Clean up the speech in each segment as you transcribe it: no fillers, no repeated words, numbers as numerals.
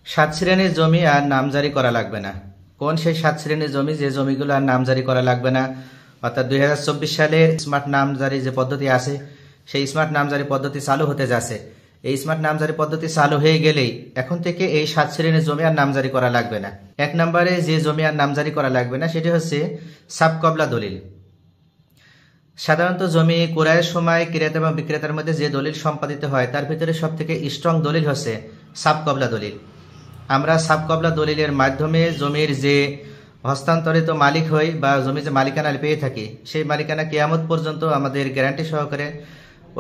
সাত শ্রেণীর জমি আর নামজারি করা লাগবে না। কোন সেই সাত শ্রেণীর জমি যে জমিগুলো আর নামজারি করা লাগবে না? অর্থাৎ 2024 সালের স্মার্ট নামজারি যে পদ্ধতি আছে সেই স্মার্ট নামজারি পদ্ধতি চালু হতে যাচ্ছে। এই স্মার্ট নামজারি পদ্ধতি চালু হয়ে গেলেই এখন থেকে এই সাত শ্রেণীর জমি আর নামজারি করা লাগবে না। এক নম্বরে যে জমি আর নামজারি করা লাগবে না সেটি হচ্ছে সাবকবলা দলিল। সাধারণত জমি ক্রয়ের সময় ক্রেতা এবং বিক্রেতার মধ্যে যে দলিল সম্পাদিত হয় তার ভিতরে সব থেকে স্ট্রং দলিল হচ্ছে সাবকবলা দলিল। আমরা সাবকবলা দলিলের মাধ্যমে জমির যে হস্তান্তরিত মালিক হই বা জমি যে মালিকানা পেয়ে থাকি সেই মালিকানা কিয়ামত পর্যন্ত আমাদের গ্যারান্টি সহকারে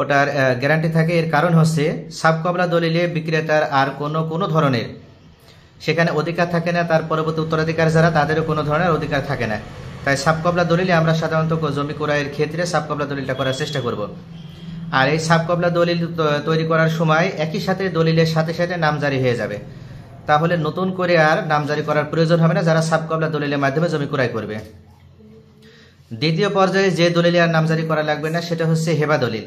ওটার গ্যারান্টি থাকে। এর কারণ হচ্ছে সাবকবলা দলিলে বিক্রেতার আর কোনো ধরনের সেখানে অধিকার থাকে না, তার পরবর্তী উত্তরাধিকার যারা তাদেরও কোনো ধরনের অধিকার থাকে না। তাই সাবকবলা দলিলে আমরা সাধারণত জমি ক্রয়ের ক্ষেত্রে সাবকবলা দলিলটা করার চেষ্টা করব। আর এই সাবকবলা দলিল তৈরি করার সময় একই সাথে দলিলের সাথে সাথে নামজারি হয়ে যাবে, তাহলে নতুন করে আর নামজারি করার প্রয়োজন হবে না যারা সাবকবলা দলিলের মাধ্যমে জমি ক্রয় করবে। দ্বিতীয় পর্যায়ে যে দলিলে আর নামজারি করা লাগবে না সেটা হচ্ছে হেবা দলিল।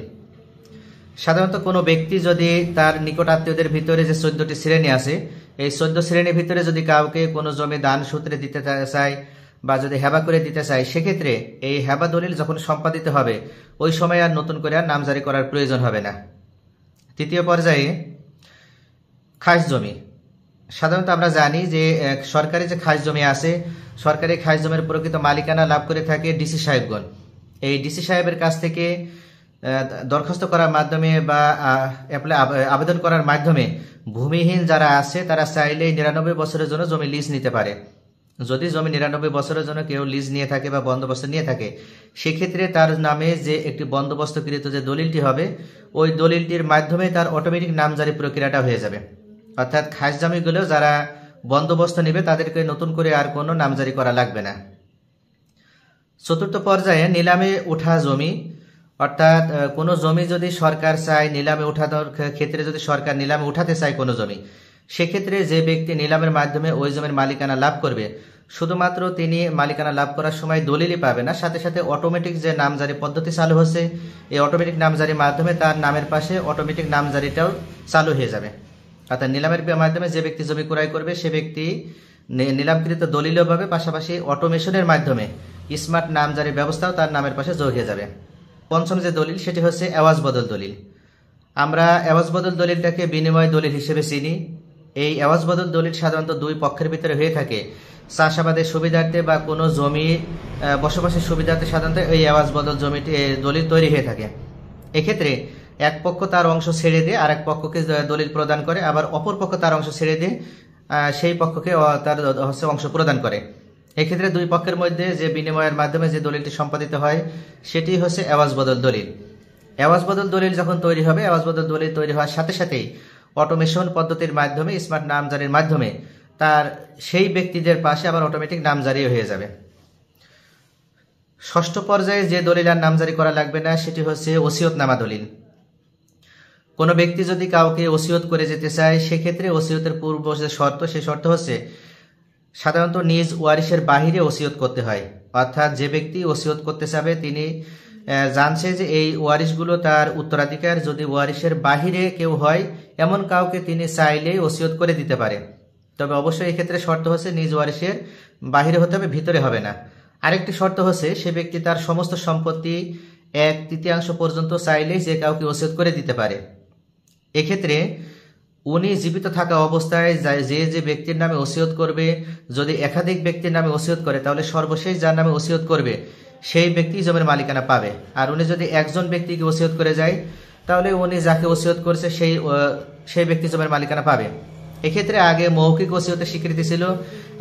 সাধারণত কোনো ব্যক্তি যদি তার নিকট আত্মীয়দের ভিতরে যে 14টি শ্রেণী আছে এই 14 শ্রেণীর ভিতরে যদি কাউকে কোনো জমি দান সূত্রে দিতে চায় বা যদি হেবা করে দিতে চায়, সেক্ষেত্রে এই হেবা দলিল যখন সম্পাদিত হবে ওই সময় আর নতুন করে আর নামজারি করার প্রয়োজন হবে না। তৃতীয় পর্যায়ে খাস জমি। সাধারণত আমরা জানি যে সরকারি যে খাস জমি আছে সরকারি খাস জমির প্রকৃত মালিকানা লাভ করে থাকে ডিসি সাহেবগণ। এই ডিসি সাহেবের কাছ থেকে দরখাস্ত করার মাধ্যমে বা আবেদন করার মাধ্যমে ভূমিহীন যারা আছে তারা চাইলেই 99 বছরের জন্য জমি লিজ নিতে পারে। যদি জমি 99 বছরের জন্য কেউ লিজ নিয়ে থাকে বা বন্দোবস্ত নিয়ে থাকে, সেক্ষেত্রে তার নামে যে একটি বন্দোবস্তকৃত যে দলিলটি হবে ওই দলিলটির মাধ্যমে তার অটোমেটিক নামজারি প্রক্রিয়াটা হয়ে যাবে। অর্থাৎ খাস জমিগুলো যারা বন্দোবস্ত নেবে তাদেরকে নতুন করে আর কোনো নামজারি করা লাগবে না। চতুর্থ পর্যায়ে নিলামে ওঠা জমি। অর্থাৎ কোনো জমি যদি সরকার চায় নিলামে ওঠানোর ক্ষেত্রে, যদি সরকার নিলামে উঠাতে চায় কোনো জমি, সেক্ষেত্রে যে ব্যক্তি নিলামের মাধ্যমে ওই জমির মালিকানা লাভ করবে শুধুমাত্র তিনি মালিকানা লাভ করার সময় দলিলই পাবে না, সাথে সাথে অটোমেটিক যে নামজারি পদ্ধতি চালু হচ্ছে এই অটোমেটিক নামজারির মাধ্যমে তার নামের পাশে অটোমেটিক নামজারিটাও চালু হয়ে যাবে। অর্থাৎ নিলামের মাধ্যমে যে ব্যক্তি জমি ক্রয় করবে সে ব্যক্তি নিলামকৃত দলিলও পাবে, পাশাপাশি অটোমেশনের মাধ্যমে স্মার্ট নামজারির ব্যবস্থাও তার নামের পাশে যোগ হয়ে যাবে। পঞ্চম যে দলিল সেটি হচ্ছে এওয়াজ বদল দলিল। আমরা এওয়াজ বদল দলিলটাকে বিনিময় দলিল হিসেবে চিনি। এই এওয়াজ বদল দলিল সাধারণত দুই পক্ষের ভিতরে হয়ে থাকে। চাষাবাদের সুবিধার্থে বা কোনো জমি বসবাসের সুবিধার্থে সাধারণত এই এওয়াজ বদল জমিটি দলিল তৈরি হয়ে থাকে। এক্ষেত্রে এক পক্ষ তার অংশ ছেড়ে দিয়ে আরেক পক্ষকে দলিল প্রদান করে, আবার অপর পক্ষ তার অংশ ছেড়ে দিয়ে সেই পক্ষকে তার অংশ প্রদান করে। এক্ষেত্রে দুই পক্ষের মধ্যে যে বিনিময়ের মাধ্যমে যে দলিলটি সম্পাদিত হয় সেটি হচ্ছে এওয়াজ বদল দলিল। এওয়াজ বদল দলিল যখন তৈরি হবে, এওয়াজ বদল দলিল তৈরি হওয়ার সাথে সাথেই অটোমেশন পদ্ধতির মাধ্যমে স্মার্ট নামজারির মাধ্যমে তার সেই ব্যক্তিদের পাশে আবার অটোমেটিক নামজারি হয়ে যাবে। ষষ্ঠ পর্যায়ে যে দলিল আর নামজারি করা লাগবে না সেটি হচ্ছে ওসিয়তনামা দলিল। কোনো ব্যক্তি যদি কাউকে ওসিয়ত করে যেতে চায় সেক্ষেত্রে ওসিয়তের পূর্ব যে শর্ত সেই শর্ত হচ্ছে সাধারণত নিজ ওয়ারিশের বাহিরে ওসিয়ত করতে হয়। অর্থাৎ যে ব্যক্তি ওসিয়ত করতে চাবে তিনি জানছে যে এই ওয়ারিশগুলো তার উত্তরাধিকার, যদি ওয়ারিশের বাহিরে কেউ হয় এমন কাউকে তিনি চাইলেই ওসিয়ত করে দিতে পারে। তবে অবশ্যই এক্ষেত্রে শর্ত হচ্ছে নিজ ওয়ারিশের বাহিরে হতে হবে, ভিতরে হবে না। আরেকটি শর্ত হচ্ছে সে ব্যক্তি তার সমস্ত সম্পত্তি 1/3 পর্যন্ত চাইলেই যে কাউকে ওসিয়ত করে দিতে পারে। এক্ষেত্রে উনি জীবিত থাকা অবস্থায় যে ব্যক্তির নামে ওসিয়ত করবে, যদি একাধিক ব্যক্তির নামে ওসিয়ত করে তাহলে সর্বশেষ যার নামে ওসিয়ত করবে সেই ব্যক্তি জমির মালিকানা পাবে। আর উনি যদি একজন ব্যক্তিকে ওসিয়ত করে যায় তাহলে উনি যাকে ওসিয়ত করছে সেই ব্যক্তি জমির মালিকানা পাবে। এক্ষেত্রে আগে মৌখিক ওসিয়তের স্বীকৃতি ছিল,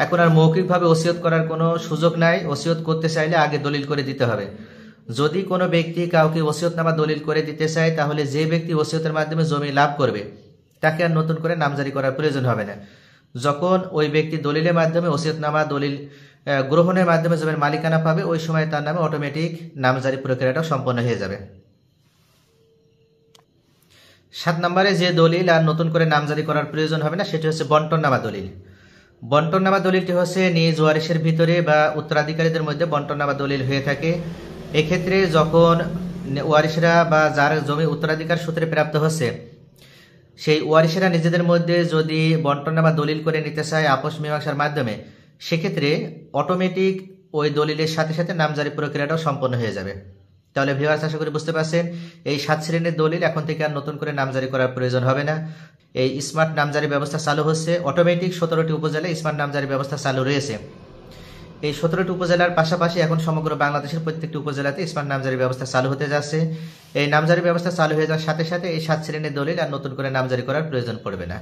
এখন আর মৌখিকভাবে ওসিয়ত করার কোনো সুযোগ নাই। ওসিয়ত করতে চাইলে আগে দলিল করে দিতে হবে। যদি কোনো ব্যক্তি কাউকে ওসিয়তনামা দলিল করে দিতে চায় তাহলে যে ব্যক্তি ওসিয়তের মাধ্যমে জমি লাভ করবে তাকে আর নতুন করে নামজারি করার প্রয়োজন হবে না। যখন ওই ব্যক্তি দলিলের মাধ্যমে ওসিয়তনামা দলিল গ্রহণের মাধ্যমে জমির মালিকানা পাবে ওই সময় তার নামে অটোমেটিক নামজারি প্রক্রিয়াটা সম্পন্ন হয়ে যাবে। 7 নম্বরে যে দলিল আর নতুন করে নামজারি করার প্রয়োজন হবে না সেটি হচ্ছে বন্টননামা দলিল। বন্টননামা দলিলটি হচ্ছে নিজ ওয়ারিশের ভিতরে বা উত্তরাধিকারীদের মধ্যে বন্টননামা দলিল হয়ে থাকে। এক্ষেত্রে যখন ওয়ারিশরা বা যার জমি উত্তরাধিকার সূত্রে প্রাপ্ত হচ্ছে সেই ওয়ারিশেরা নিজেদের মধ্যে যদি বন্টন বা দলিল করে নিতে চায় আপোষ মীমাংসার মাধ্যমে, সেক্ষেত্রে অটোমেটিক ওই দলিলের সাথে সাথে নামজারি প্রক্রিয়াটাও সম্পন্ন হয়ে যাবে। তাহলে ভিউয়ার্স, আশা করি বুঝতে পারছেন, এই 7 শ্রেণীর দলিল এখন থেকে আর নতুন করে নামজারি করার প্রয়োজন হবে না। এই স্মার্ট নামজারি ব্যবস্থা চালু হচ্ছে, অটোমেটিক 17টি উপজেলায় স্মার্ট নামজারি ব্যবস্থা চালু রয়েছে। এই 17টি উপজেলার পাশাপাশি এখন সমগ্র বাংলাদেশের প্রত্যেকটি উপজেলাতে স্মার্ট নামজারি ব্যবস্থা চালু হতে যাচ্ছে। এই নামজারি ব্যবস্থা চালু হয়ে যাওয়ার সাথে সাথে এই 7 শ্রেণীর দলিল আর নতুন করে নামজারি করার প্রয়োজন পড়বে না।